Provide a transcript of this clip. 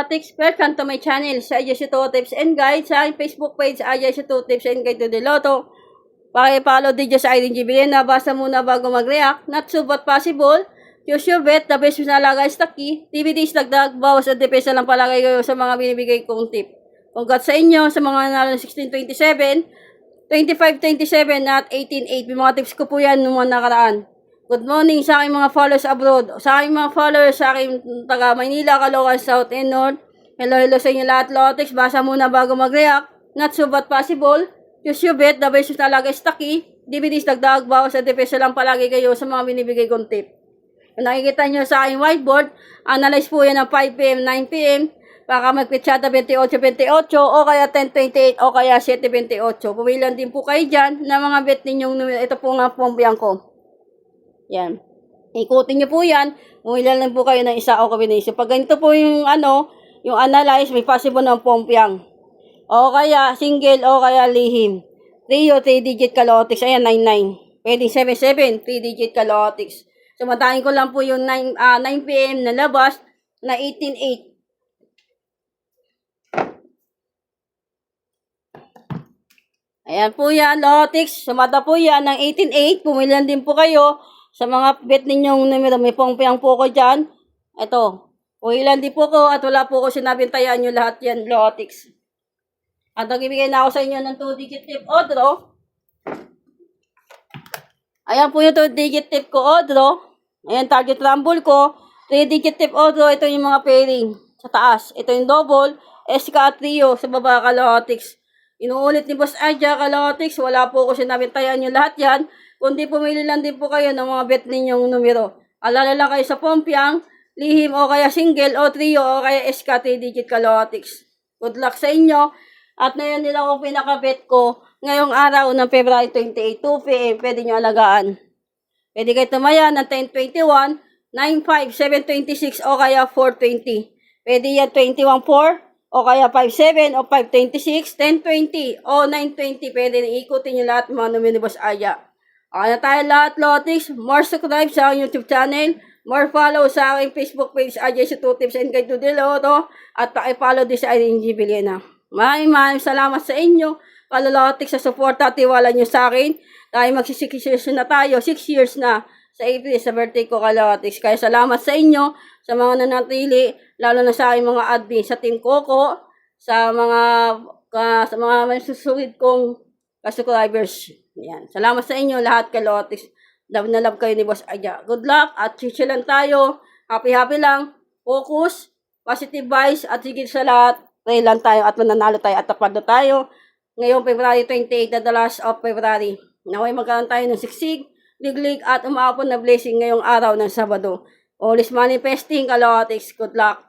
Tips, welcome to my channel sa Ayesito Tips and Guide sa aking Facebook page Ayesito Tips and Guide to the Lotto. Paki-follow din dyan sa Irene G. Vilena. Basta muna bago mag-react. Not so but possible. Choose your bet. The best na alaga is the key. DVDs dagdag. Bawas at depensa lang palagay ko sa mga binibigay kong tip. Congrats sa inyo sa mga nanalo ng 16-27, 25-27 at 18-8. Mga tips ko po yan nung mga nakaraan. Good morning sa aking mga followers abroad. Sa aking mga followers sa aking taga Maynila, Caloocan, South and North. Hello sa inyo lahat, Lotex. Basa muna bago mag-react. Not so but possible. Choose your bet. The best talaga is the key. DVDs dagdag. Bawas sa depensa lang palagi kayo sa mga binibigay kong tip. Kung nakikita nyo sa aking whiteboard, analyze po yan ng 5 p.m., 9 p.m. Baka magpitsada 28-28 o kaya 10-28 o kaya 7-28. Pumilan din po kayo dyan na mga bet ninyong numero. Ito po nga po ang biyan ko. Yan. Ikutin nyo po yan. Umilan lang po kayo ng isa o combination. Pag ganito po yung yung analyze, may possible ng pompiang. O kaya single o kaya lihim. Trio, 3-digit kalotics. Ayan, 99. Pwedeng 77, 3-digit kalotics. So, matahin ko lang po yung 9 p.m. na labas na 18-8. Ayan po yan, Lotex. Sumata po yan ng 18-8. Pumilan din po kayo sa mga bet ninyong numero. May pongpiyang po ko dyan. Ito. Pumilan din po ko at wala po ko sinabing tayaan nyo lahat yan, Lotex. At nagbibigay na ako sa inyo ng 2-digit tip o draw. Ayan po yung 2-digit tip ko o draw. Ayan, target rumble ko. 3-digit tip o draw. Ito yung mga pairing sa taas. Ito yung double. SK at trio sa baba, Lotex. Inuulit ni Boss Aja, Lotex. Wala po ko sinabing tayaan nyo lahat yan. Kundi pumili lang din po kayo ng mga bet ninyong numero. Alala lang kayo sa pompiang, lihim o kaya single o trio o kaya SK 3-digit Lotex. Good luck sa inyo. At ngayon nila ko pinakabet ko ngayong araw ng February 28, 2 p.m. Pwede nyo alagaan. Pwede kayo tumaya ng 10-21, 9-5, 7-26 o kaya 4-20. Pwede yan 21-4 o kaya 5-7 o 5-26, 10-20 o 9-20. Pwede na ikutin nyo lahat mga numero ni Boss Aya. Okay na tayo lahat, Lotex. More subscribe sa aking YouTube channel. More follow sa aking Facebook page, Ayesito Tips and Guide to the Lotto. At paki-follow din sa Irene G. Vilena. Maraming salamat sa inyo, Lotex, sa support at tiwala nyo sa akin. Dahil magsi-6 years na tayo, 6 years na sa April, sa birthday ko, Lotex. Kaya salamat sa inyo, sa mga nanatili, lalo na sa aking mga admin, sa Team Coco, sa mga masusunod kong subscribers. Yan. Salamat sa inyo lahat, Lotex. Love na love kayo ni Boss Aja. Good luck at chill lang tayo. Happy lang. Focus, positive vibes at higit sa lahat, pray lang tayo at mananalo tayo at tapad na tayo. Ngayong February 28, the last of February. Naway magkaroon tayo ng siksig, liglig at umapon na blessing ngayong araw ng Sabado. Always manifesting, Lotex. Good luck.